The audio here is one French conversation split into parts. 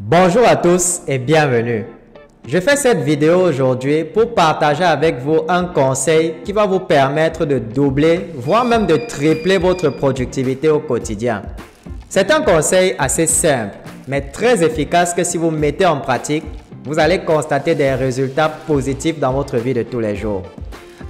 Bonjour à tous et bienvenue. Je fais cette vidéo aujourd'hui pour partager avec vous un conseil qui va vous permettre de doubler, voire même de tripler votre productivité au quotidien. C'est un conseil assez simple, mais très efficace que si vous mettez en pratique, vous allez constater des résultats positifs dans votre vie de tous les jours.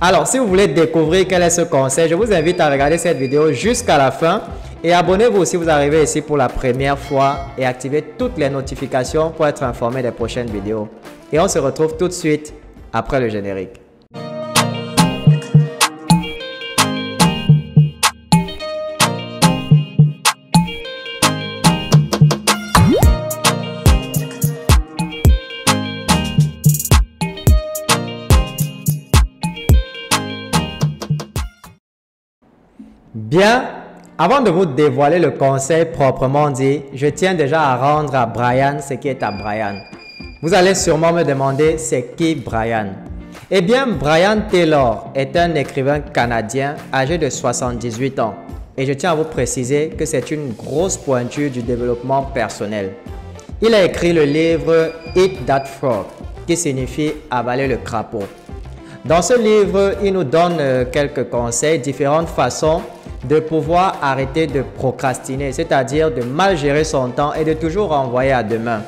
Alors, si vous voulez découvrir quel est ce conseil, je vous invite à regarder cette vidéo jusqu'à la fin. Et abonnez-vous si vous arrivez ici pour la première fois et activez toutes les notifications pour être informé des prochaines vidéos. Et on se retrouve tout de suite après le générique. Bien. Avant de vous dévoiler le conseil proprement dit, je tiens déjà à rendre à Brian ce qui est à Brian. Vous allez sûrement me demander c'est qui Brian? Eh bien, Brian Taylor est un écrivain canadien âgé de 78 ans. Et je tiens à vous préciser que c'est une grosse pointure du développement personnel. Il a écrit le livre Eat That Frog, qui signifie avaler le crapaud. Dans ce livre, il nous donne quelques conseils, différentes façons de pouvoir arrêter de procrastiner, c'est-à-dire de mal gérer son temps et de toujours renvoyer à demain.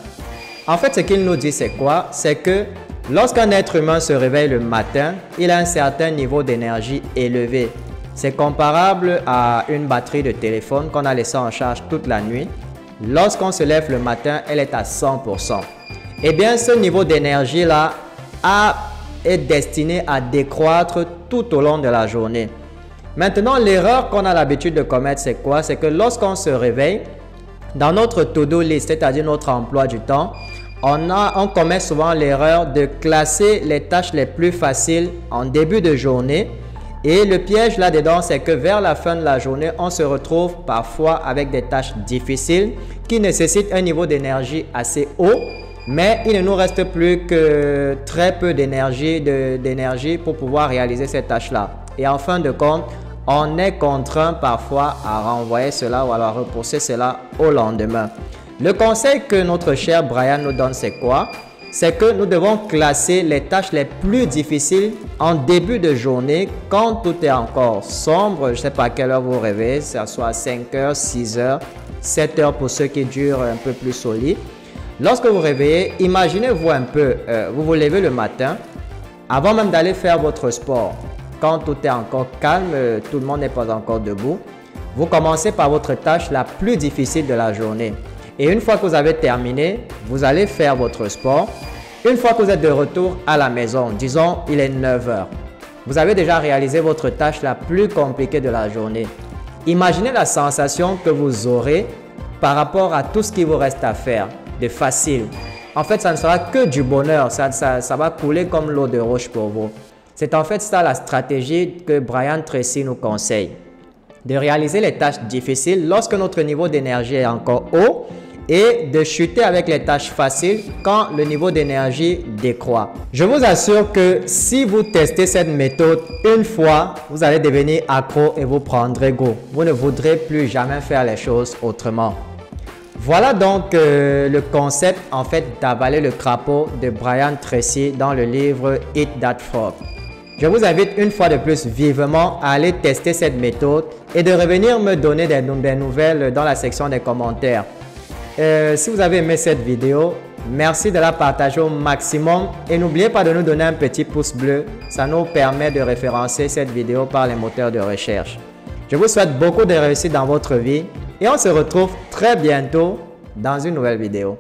En fait, ce qu'il nous dit, c'est quoi? C'est que lorsqu'un être humain se réveille le matin, il a un certain niveau d'énergie élevé. C'est comparable à une batterie de téléphone qu'on a laissée en charge toute la nuit. Lorsqu'on se lève le matin, elle est à 100%. Eh bien, ce niveau d'énergie-là est destiné à décroître tout au long de la journée. Maintenant, l'erreur qu'on a l'habitude de commettre, c'est quoi? C'est que lorsqu'on se réveille, dans notre to-do list, c'est-à-dire notre emploi du temps, on commet souvent l'erreur de classer les tâches les plus faciles en début de journée. Et le piège là-dedans, c'est que vers la fin de la journée, on se retrouve parfois avec des tâches difficiles qui nécessitent un niveau d'énergie assez haut. Mais il ne nous reste plus que très peu d'énergie pour pouvoir réaliser ces tâches-là. Et en fin de compte, on est contraint parfois à renvoyer cela ou à repousser cela au lendemain. Le conseil que notre cher Brian nous donne, c'est quoi? C'est que nous devons classer les tâches les plus difficiles en début de journée quand tout est encore sombre. Je ne sais pas à quelle heure vous réveillez, que ce soit 5 heures, 6 heures, 7 heures pour ceux qui durent un peu plus solides. Lorsque vous réveillez, imaginez-vous un peu, vous vous levez le matin, avant même d'aller faire votre sport. Quand tout est encore calme, tout le monde n'est pas encore debout, vous commencez par votre tâche la plus difficile de la journée. Et une fois que vous avez terminé, vous allez faire votre sport. Une fois que vous êtes de retour à la maison, disons il est 9 heures, vous avez déjà réalisé votre tâche la plus compliquée de la journée. Imaginez la sensation que vous aurez par rapport à tout ce qui vous reste à faire de facile. En fait, ça ne sera que du bonheur, ça va couler comme l'eau de roche pour vous. C'est en fait ça la stratégie que Brian Tracy nous conseille. De réaliser les tâches difficiles lorsque notre niveau d'énergie est encore haut et de chuter avec les tâches faciles quand le niveau d'énergie décroît. Je vous assure que si vous testez cette méthode une fois, vous allez devenir accro et vous prendrez goût. Vous ne voudrez plus jamais faire les choses autrement. Voilà donc le concept en fait d'avaler le crapaud de Brian Tracy dans le livre Eat That Frog. Je vous invite une fois de plus vivement à aller tester cette méthode et de revenir me donner des nouvelles dans la section des commentaires. Si vous avez aimé cette vidéo, merci de la partager au maximum et n'oubliez pas de nous donner un petit pouce bleu. Ça nous permet de référencer cette vidéo par les moteurs de recherche. Je vous souhaite beaucoup de réussite dans votre vie et on se retrouve très bientôt dans une nouvelle vidéo.